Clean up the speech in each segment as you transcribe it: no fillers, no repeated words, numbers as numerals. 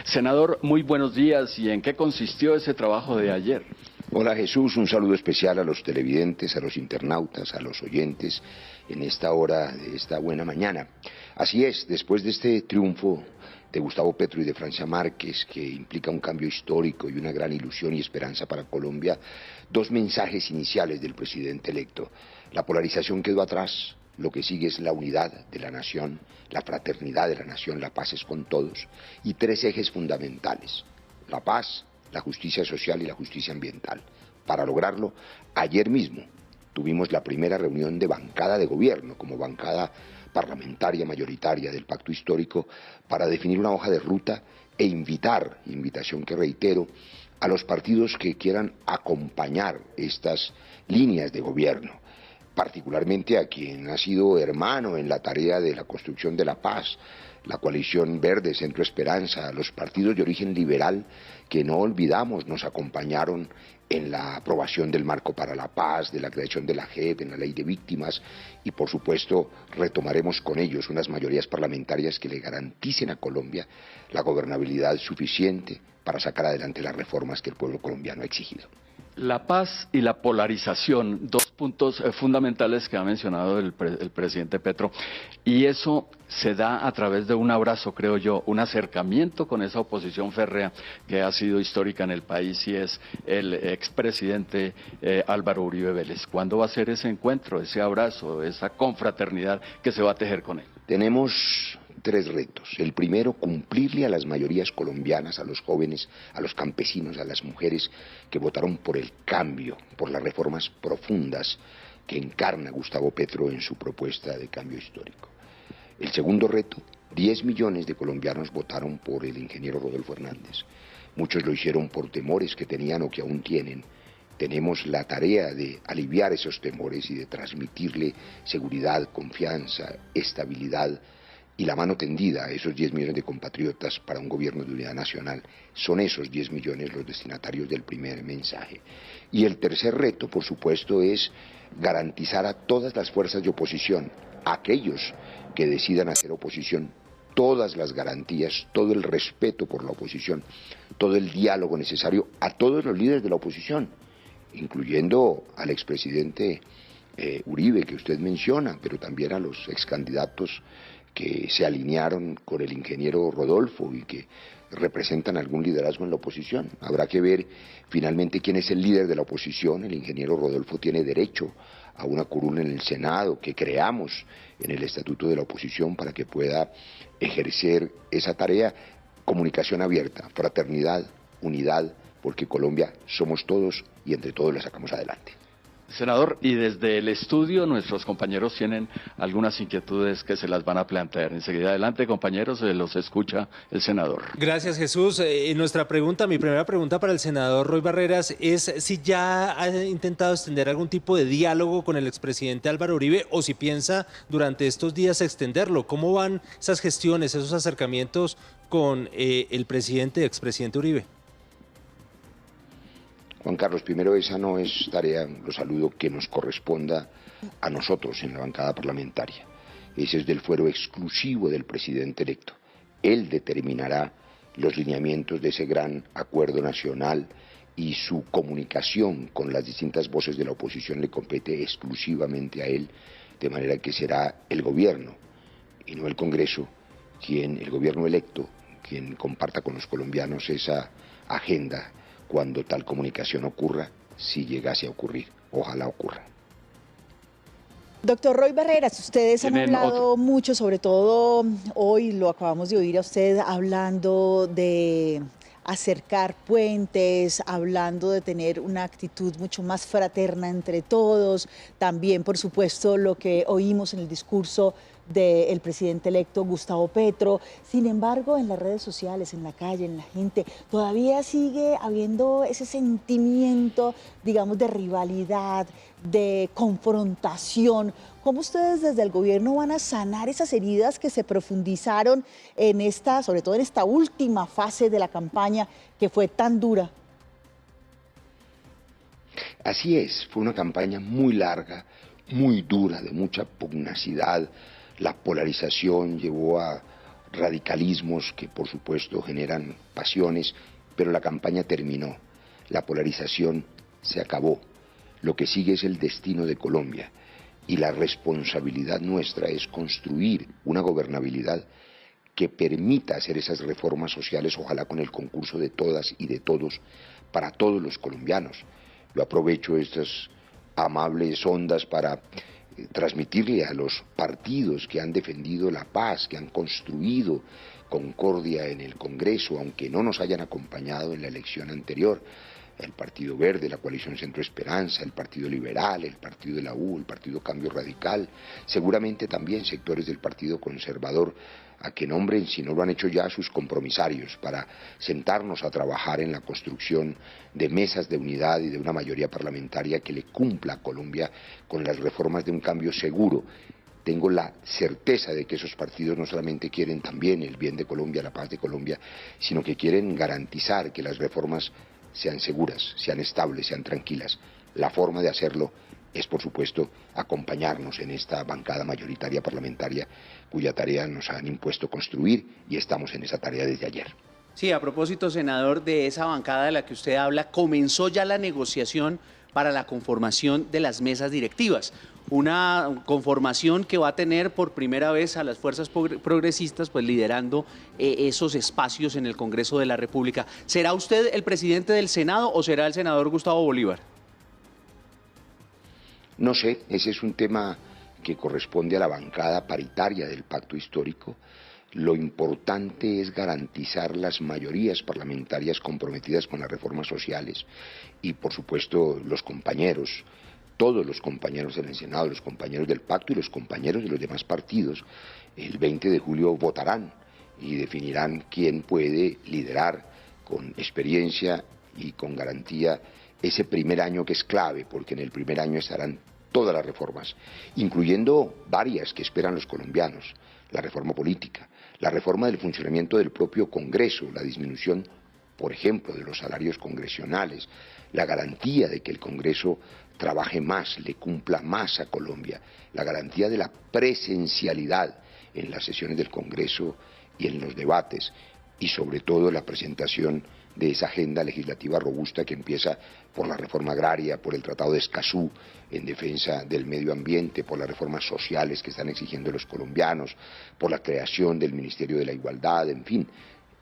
Senador, muy buenos días. ¿Y en qué consistió ese trabajo de ayer? Hola Jesús, un saludo especial a los televidentes, a los internautas, a los oyentes en esta hora de esta buena mañana. Así es, después de este triunfo de Gustavo Petro y de Francia Márquez, que implica un cambio histórico y una gran ilusión y esperanza para Colombia, dos mensajes iniciales del presidente electo. La polarización quedó atrás, lo que sigue es la unidad de la nación, la fraternidad de la nación, la paz es con todos, y tres ejes fundamentales: la paz, la justicia social y la justicia ambiental. Para lograrlo, ayer mismo tuvimos la primera reunión de bancada de gobierno, como bancada parlamentaria mayoritaria del Pacto Histórico, para definir una hoja de ruta e invitación que reitero, a los partidos que quieran acompañar estas líneas de gobierno, particularmente a quien ha sido hermano en la tarea de la construcción de la paz, la coalición Verde, Centro Esperanza, a los partidos de origen liberal que no olvidamos nos acompañaron en la aprobación del marco para la paz, de la creación de la JEP, en la ley de víctimas, y por supuesto retomaremos con ellos unas mayorías parlamentarias que le garanticen a Colombia la gobernabilidad suficiente para sacar adelante las reformas que el pueblo colombiano ha exigido. La paz y la polarización, dos puntos fundamentales que ha mencionado el presidente Petro, y eso se da a través de un abrazo, creo yo, un acercamiento con esa oposición férrea que ha sido histórica en el país, y es el expresidente Álvaro Uribe Vélez. ¿Cuándo va a ser ese encuentro, ese abrazo, esa confraternidad que se va a tejer con él? Tenemos tres retos. El primero, cumplirle a las mayorías colombianas, a los jóvenes, a los campesinos, a las mujeres que votaron por el cambio, por las reformas profundas que encarna Gustavo Petro en su propuesta de cambio histórico. El segundo reto, 10 millones de colombianos votaron por el ingeniero Rodolfo Hernández. Muchos lo hicieron por temores que tenían o que aún tienen. Tenemos la tarea de aliviar esos temores y de transmitirle seguridad, confianza, estabilidad y la mano tendida a esos 10 millones de compatriotas para un gobierno de unidad nacional. Son esos 10 millones los destinatarios del primer mensaje. Y el tercer reto, por supuesto, es garantizar a todas las fuerzas de oposición, a aquellos que decidan hacer oposición, todas las garantías, todo el respeto por la oposición, todo el diálogo necesario a todos los líderes de la oposición, incluyendo al expresidente Uribe, que usted menciona, pero también a los excandidatos que se alinearon con el ingeniero Rodolfo y que representan algún liderazgo en la oposición. Habrá que ver finalmente quién es el líder de la oposición. El ingeniero Rodolfo tiene derecho a una curul en el Senado que creamos en el Estatuto de la Oposición para que pueda ejercer esa tarea. Comunicación abierta, fraternidad, unidad, porque Colombia somos todos y entre todos la sacamos adelante. Senador, y desde el estudio nuestros compañeros tienen algunas inquietudes que se las van a plantear. Enseguida adelante, compañeros, se los escucha el senador. Gracias, Jesús. Mi primera pregunta para el senador Roy Barreras es si ya ha intentado extender algún tipo de diálogo con el expresidente Álvaro Uribe o si piensa durante estos días extenderlo. ¿Cómo van esas gestiones, esos acercamientos con el expresidente Uribe? Juan Carlos, primero, esa no es tarea, lo saludo, que nos corresponda a nosotros en la bancada parlamentaria. Ese es del fuero exclusivo del presidente electo. Él determinará los lineamientos de ese gran acuerdo nacional y su comunicación con las distintas voces de la oposición le compete exclusivamente a él, de manera que será el gobierno y no el Congreso, el gobierno electo, quien comparta con los colombianos esa agenda cuando tal comunicación ocurra, si llegase a ocurrir. Ojalá ocurra. Doctor Roy Barreras, ustedes han hablado mucho, sobre todo hoy lo acabamos de oír a usted hablando de acercar puentes, hablando de tener una actitud mucho más fraterna entre todos, también por supuesto lo que oímos en el discurso del presidente electo Gustavo Petro. Sin embargo, en las redes sociales, en la calle, en la gente, todavía sigue habiendo ese sentimiento, digamos, de rivalidad, de confrontación. ¿Cómo ustedes desde el gobierno van a sanar esas heridas que se profundizaron en sobre todo en esta última fase de la campaña que fue tan dura? Así es, fue una campaña muy larga, muy dura, de mucha pugnacidad. La polarización llevó a radicalismos que por supuesto generan pasiones, pero la campaña terminó, la polarización se acabó, lo que sigue es el destino de Colombia y la responsabilidad nuestra es construir una gobernabilidad que permita hacer esas reformas sociales, ojalá con el concurso de todas y de todos, para todos los colombianos. Yo aprovecho estas amables ondas para transmitirle a los partidos que han defendido la paz, que han construido concordia en el Congreso, aunque no nos hayan acompañado en la elección anterior, el Partido Verde, la Coalición Centro Esperanza, el Partido Liberal, el Partido de la U, el Partido Cambio Radical, seguramente también sectores del Partido Conservador, a que nombren, si no lo han hecho ya, sus compromisarios para sentarnos a trabajar en la construcción de mesas de unidad y de una mayoría parlamentaria que le cumpla a Colombia con las reformas de un cambio seguro. Tengo la certeza de que esos partidos no solamente quieren también el bien de Colombia, la paz de Colombia, sino que quieren garantizar que las reformas sean seguras, sean estables, sean tranquilas. La forma de hacerlo es, por supuesto, acompañarnos en esta bancada mayoritaria parlamentaria cuya tarea nos han impuesto construir y estamos en esa tarea desde ayer. Sí, a propósito, senador, de esa bancada de la que usted habla, comenzó ya la negociación para la conformación de las mesas directivas. Una conformación que va a tener por primera vez a las fuerzas progresistas pues liderando esos espacios en el Congreso de la República. ¿Será usted el presidente del Senado o será el senador Gustavo Bolívar? No sé, ese es un tema que corresponde a la bancada paritaria del Pacto Histórico. Lo importante es garantizar las mayorías parlamentarias comprometidas con las reformas sociales y, por supuesto, los compañeros, todos los compañeros en el Senado, los compañeros del Pacto y los compañeros de los demás partidos, el 20 de julio votarán y definirán quién puede liderar con experiencia y con garantía ese primer año que es clave, porque en el primer año estarán todas las reformas, incluyendo varias que esperan los colombianos, la reforma política, la reforma del funcionamiento del propio Congreso, la disminución, por ejemplo, de los salarios congresionales, la garantía de que el Congreso trabaje más, le cumpla más a Colombia, la garantía de la presencialidad en las sesiones del Congreso y en los debates, y sobre todo la presentación de esa agenda legislativa robusta que empieza por la reforma agraria, por el Tratado de Escazú en defensa del medio ambiente, por las reformas sociales que están exigiendo los colombianos, por la creación del Ministerio de la Igualdad, en fin.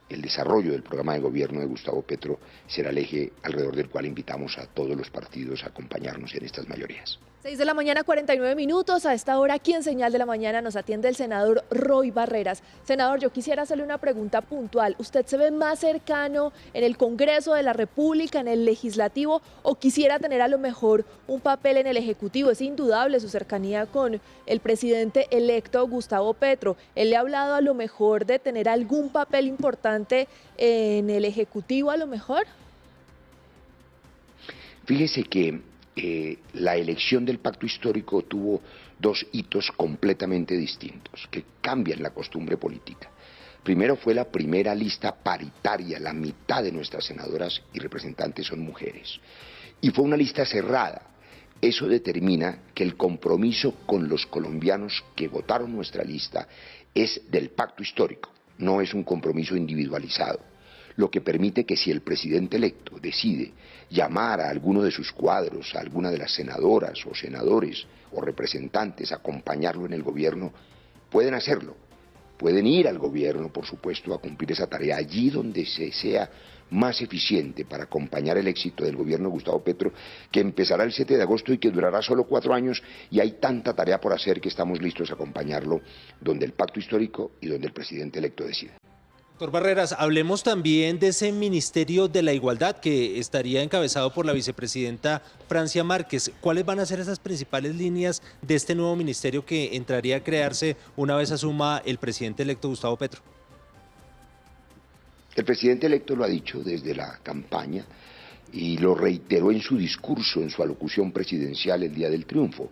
El desarrollo del programa de gobierno de Gustavo Petro será el eje alrededor del cual invitamos a todos los partidos a acompañarnos en estas mayorías. 6 de la mañana, 49 minutos. A esta hora, aquí en Señal de la Mañana nos atiende el senador Roy Barreras. Senador, yo quisiera hacerle una pregunta puntual. ¿Usted se ve más cercano en el Congreso de la República, en el Legislativo, o quisiera tener a lo mejor un papel en el Ejecutivo? Es indudable su cercanía con el presidente electo Gustavo Petro. Él le ha hablado a lo mejor de tener algún papel importante en el Ejecutivo, a lo mejor. Fíjese que la elección del Pacto Histórico tuvo dos hitos completamente distintos, que cambian la costumbre política. Primero fue la primera lista paritaria, la mitad de nuestras senadoras y representantes son mujeres. Y fue una lista cerrada. Eso determina que el compromiso con los colombianos que votaron nuestra lista es del Pacto Histórico, no es un compromiso individualizado. Lo que permite que si el presidente electo decide llamar a alguno de sus cuadros, a alguna de las senadoras o senadores o representantes a acompañarlo en el gobierno, pueden hacerlo. Pueden ir al gobierno, por supuesto, a cumplir esa tarea allí donde se sea más eficiente para acompañar el éxito del gobierno de Gustavo Petro, que empezará el 7 de agosto y que durará solo 4 años, y hay tanta tarea por hacer que estamos listos a acompañarlo donde el Pacto Histórico y donde el presidente electo decida. Doctor Barreras, hablemos también de ese Ministerio de la Igualdad que estaría encabezado por la vicepresidenta Francia Márquez. ¿Cuáles van a ser esas principales líneas de este nuevo ministerio que entraría a crearse una vez asuma el presidente electo Gustavo Petro? El presidente electo lo ha dicho desde la campaña y lo reiteró en su discurso, en su alocución presidencial el día del triunfo.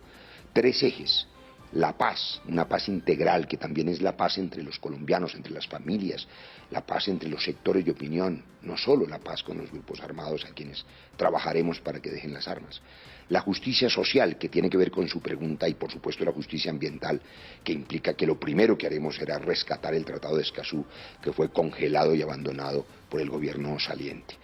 3 ejes: la paz, una paz integral que también es la paz entre los colombianos, entre las familias, la paz entre los sectores de opinión, no solo la paz con los grupos armados a quienes trabajaremos para que dejen las armas. La justicia social, que tiene que ver con su pregunta, y por supuesto la justicia ambiental, que implica que lo primero que haremos será rescatar el Tratado de Escazú, que fue congelado y abandonado por el gobierno saliente.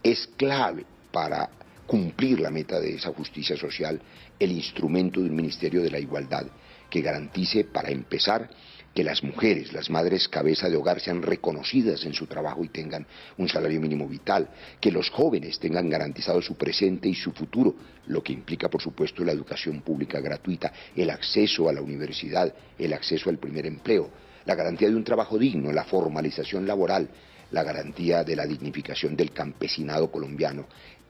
Es clave para cumplir la meta de esa justicia social el instrumento de un Ministerio de la Igualdad que garantice, para empezar, que las mujeres, las madres cabeza de hogar, sean reconocidas en su trabajo y tengan un salario mínimo vital, que los jóvenes tengan garantizado su presente y su futuro, lo que implica, por supuesto, la educación pública gratuita, el acceso a la universidad, el acceso al primer empleo, la garantía de un trabajo digno, la formalización laboral, la garantía de la dignificación del campesinado colombiano,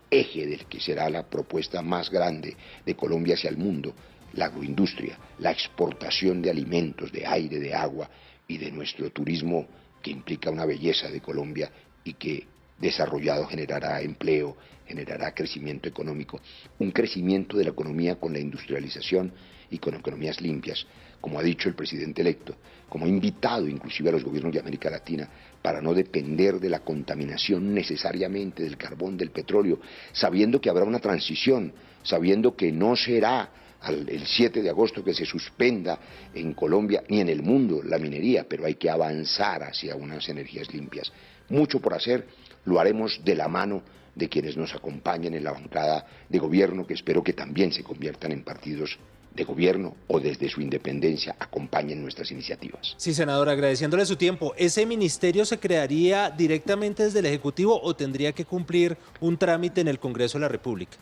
eje del que será la propuesta más grande de Colombia hacia el mundo, la agroindustria, la exportación de alimentos, de aire, de agua y de nuestro turismo, que implica una belleza de Colombia y que desarrollado generará empleo, generará crecimiento económico, un crecimiento de la economía con la industrialización y con economías limpias, como ha dicho el presidente electo, como ha invitado inclusive a los gobiernos de América Latina para no depender de la contaminación necesariamente del carbón, del petróleo, sabiendo que habrá una transición, sabiendo que no será el 7 de agosto que se suspenda en Colombia ni en el mundo la minería, pero hay que avanzar hacia unas energías limpias. Mucho por hacer, lo haremos de la mano de quienes nos acompañen en la bancada de gobierno, que espero que también se conviertan en partidos de gobierno o desde su independencia acompañen nuestras iniciativas. Sí, senador, agradeciéndole su tiempo. ¿Ese ministerio se crearía directamente desde el Ejecutivo o tendría que cumplir un trámite en el Congreso de la República?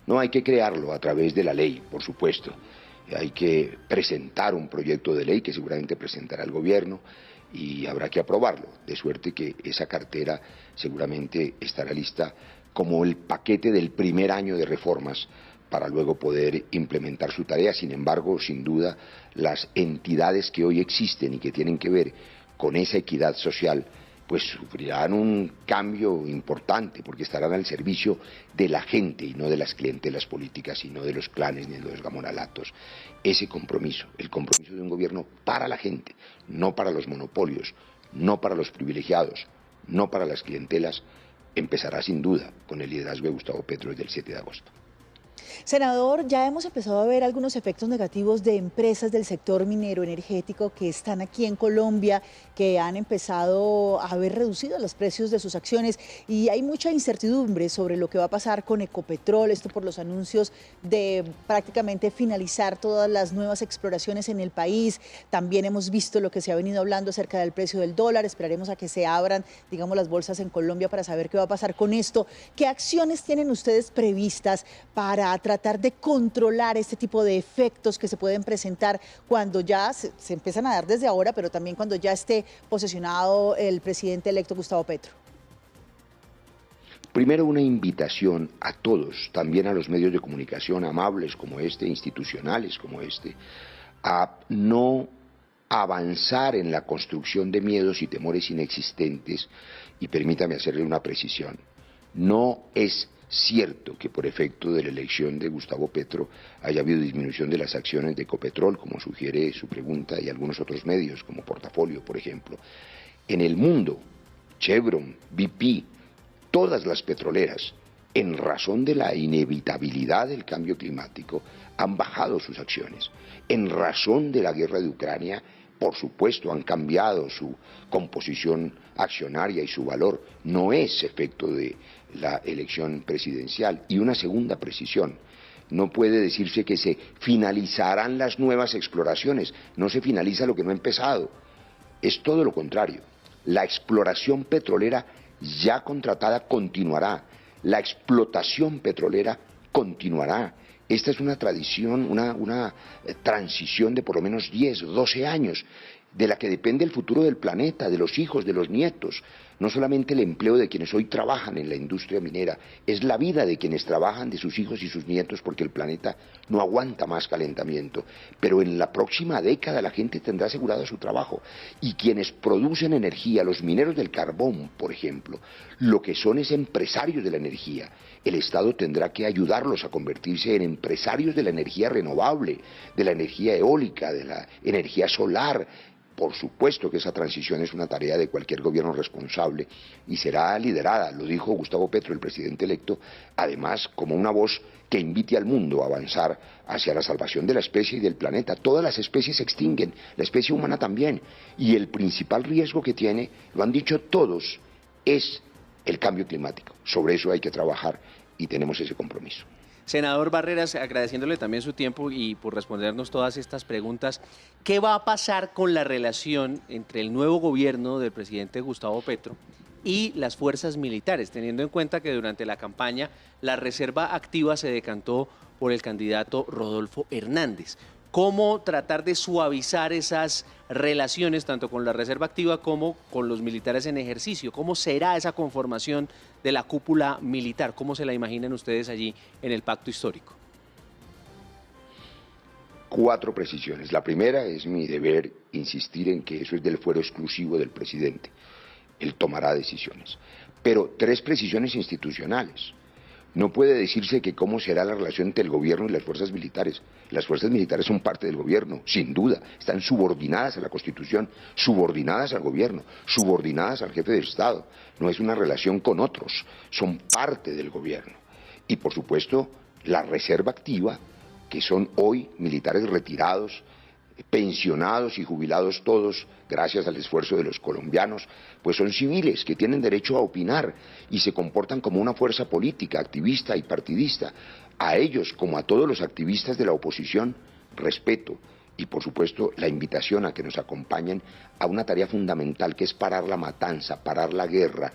No, hay que crearlo a través de la ley, por supuesto. Hay que presentar un proyecto de ley que seguramente presentará el gobierno y habrá que aprobarlo, de suerte que esa cartera seguramente estará lista como el paquete del primer año de reformas para luego poder implementar su tarea. Sin embargo, sin duda, las entidades que hoy existen y que tienen que ver con esa equidad social, pues sufrirán un cambio importante porque estarán al servicio de la gente y no de las clientelas políticas y no de los clanes ni de los gamonalatos. Ese compromiso, el compromiso de un gobierno para la gente, no para los monopolios, no para los privilegiados, no para las clientelas, empezará sin duda con el liderazgo de Gustavo Petro desde el 7 de agosto. Senador, ya hemos empezado a ver algunos efectos negativos de empresas del sector minero energético que están aquí en Colombia, que han empezado a haber reducido los precios de sus acciones y hay mucha incertidumbre sobre lo que va a pasar con Ecopetrol, esto por los anuncios de prácticamente finalizar todas las nuevas exploraciones en el país. También hemos visto lo que se ha venido hablando acerca del precio del dólar, esperaremos a que se abran, digamos, las bolsas en Colombia para saber qué va a pasar con esto. ¿Qué acciones tienen ustedes previstas para tratar de controlar este tipo de efectos que se pueden presentar cuando ya se empiezan a dar desde ahora, pero también cuando ya esté posesionado el presidente electo Gustavo Petro? Primero, una invitación a todos, también a los medios de comunicación amables como este, institucionales como este, a no avanzar en la construcción de miedos y temores inexistentes. Y permítame hacerle una precisión: no es cierto que por efecto de la elección de Gustavo Petro haya habido disminución de las acciones de Ecopetrol, como sugiere su pregunta, y algunos otros medios, como Portafolio, por ejemplo. En el mundo, Chevron, BP, todas las petroleras, en razón de la inevitabilidad del cambio climático, han bajado sus acciones. En razón de la guerra de Ucrania, por supuesto, han cambiado su composición accionaria y su valor. No es efecto de la elección presidencial. Y una segunda precisión: no puede decirse que se finalizarán las nuevas exploraciones. No se finaliza lo que no ha empezado. Es todo lo contrario. La exploración petrolera ya contratada continuará. La explotación petrolera continuará. Esta es una tradición, una transición de por lo menos 10, 12 años. de la que depende el futuro del planeta, de los hijos, de los nietos. No solamente el empleo de quienes hoy trabajan en la industria minera, es la vida de quienes trabajan, de sus hijos y sus nietos, porque el planeta no aguanta más calentamiento. Pero en la próxima década la gente tendrá asegurado su trabajo. Y quienes producen energía, los mineros del carbón, por ejemplo, lo que son es empresarios de la energía. El Estado tendrá que ayudarlos a convertirse en empresarios de la energía renovable, de la energía eólica, de la energía solar. Por supuesto que esa transición es una tarea de cualquier gobierno responsable y será liderada, lo dijo Gustavo Petro, el presidente electo, además como una voz que invite al mundo a avanzar hacia la salvación de la especie y del planeta. Todas las especies se extinguen, la especie humana también, y el principal riesgo que tiene, lo han dicho todos, es el cambio climático. Sobre eso hay que trabajar y tenemos ese compromiso. Senador Barreras, agradeciéndole también su tiempo y por respondernos todas estas preguntas, ¿qué va a pasar con la relación entre el nuevo gobierno del presidente Gustavo Petro y las fuerzas militares, teniendo en cuenta que durante la campaña la reserva activa se decantó por el candidato Rodolfo Hernández? ¿Cómo tratar de suavizar esas relaciones tanto con la reserva activa como con los militares en ejercicio? ¿Cómo será esa conformación de la cúpula militar? ¿Cómo se la imaginan ustedes allí en el pacto histórico? 4 precisiones. La primera es mi deber insistir en que eso es del fuero exclusivo del presidente. Él tomará decisiones. Pero 3 precisiones institucionales. No puede decirse que cómo será la relación entre el gobierno y las fuerzas militares. Las fuerzas militares son parte del gobierno, sin duda. Están subordinadas a la Constitución, subordinadas al gobierno, subordinadas al jefe de Estado. No es una relación con otros, son parte del gobierno. Y por supuesto, la reserva activa, que son hoy militares retirados, pensionados y jubilados todos, gracias al esfuerzo de los colombianos, pues son civiles que tienen derecho a opinar y se comportan como una fuerza política, activista y partidista. A ellos, como a todos los activistas de la oposición, respeto y por supuesto la invitación a que nos acompañen a una tarea fundamental que es parar la matanza, parar la guerra,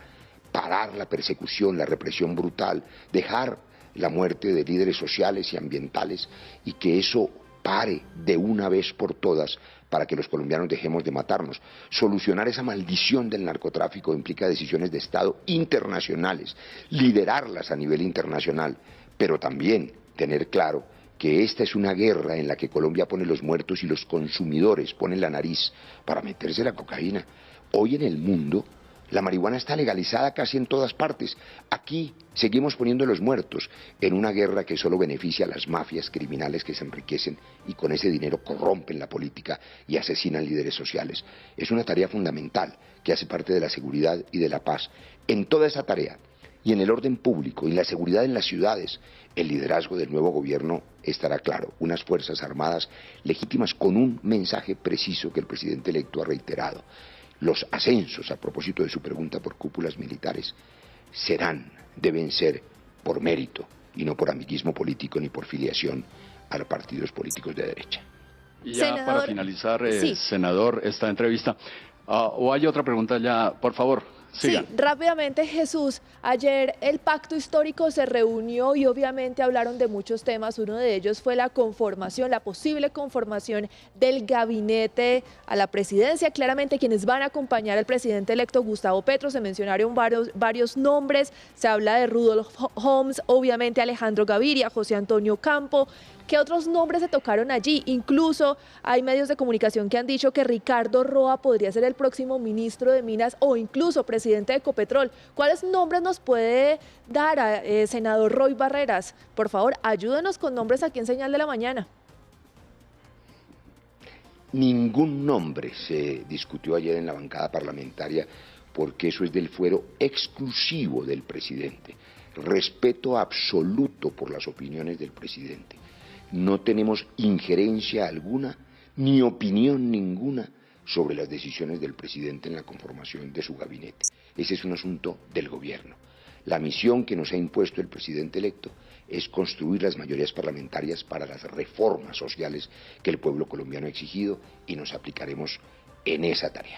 parar la persecución, la represión brutal, dejar la muerte de líderes sociales y ambientales y que eso pare de una vez por todas para que los colombianos dejemos de matarnos. Solucionar esa maldición del narcotráfico implica decisiones de Estado internacionales, liderarlas a nivel internacional, pero también tener claro que esta es una guerra en la que Colombia pone los muertos y los consumidores ponen la nariz para meterse la cocaína. Hoy en el mundo la marihuana está legalizada casi en todas partes. Aquí seguimos poniendo los muertos en una guerra que solo beneficia a las mafias criminales que se enriquecen y con ese dinero corrompen la política y asesinan líderes sociales. Es una tarea fundamental que hace parte de la seguridad y de la paz. En toda esa tarea y en el orden público y la seguridad en las ciudades, el liderazgo del nuevo gobierno estará claro. Unas fuerzas armadas legítimas con un mensaje preciso que el presidente electo ha reiterado. Los ascensos, a propósito de su pregunta por cúpulas militares, deben ser por mérito y no por amiguismo político ni por filiación a los partidos políticos de derecha. Y ya senador, para finalizar, sí, senador, esta entrevista, ¿o hay otra pregunta ya? Por favor, sigan. Sí, rápidamente, Jesús, ayer el pacto histórico se reunió y obviamente hablaron de muchos temas. Uno de ellos fue la conformación, la posible conformación del gabinete a la presidencia. Claramente quienes van a acompañar al presidente electo Gustavo Petro, se mencionaron varios nombres, se habla de Rudolf Homs, obviamente Alejandro Gaviria, José Antonio Campo. ¿Qué otros nombres se tocaron allí? Incluso hay medios de comunicación que han dicho que Ricardo Roa podría ser el próximo ministro de Minas o incluso presidente de Ecopetrol. ¿Cuáles nombres nos puede dar, senador Roy Barreras? Por favor, ayúdenos con nombres aquí en Señal de la Mañana. Ningún nombre se discutió ayer en la bancada parlamentaria porque eso es del fuero exclusivo del presidente. Respeto absoluto por las opiniones del presidente. No tenemos injerencia alguna ni opinión ninguna sobre las decisiones del presidente en la conformación de su gabinete. Ese es un asunto del gobierno. La misión que nos ha impuesto el presidente electo es construir las mayorías parlamentarias para las reformas sociales que el pueblo colombiano ha exigido y nos aplicaremos en esa tarea.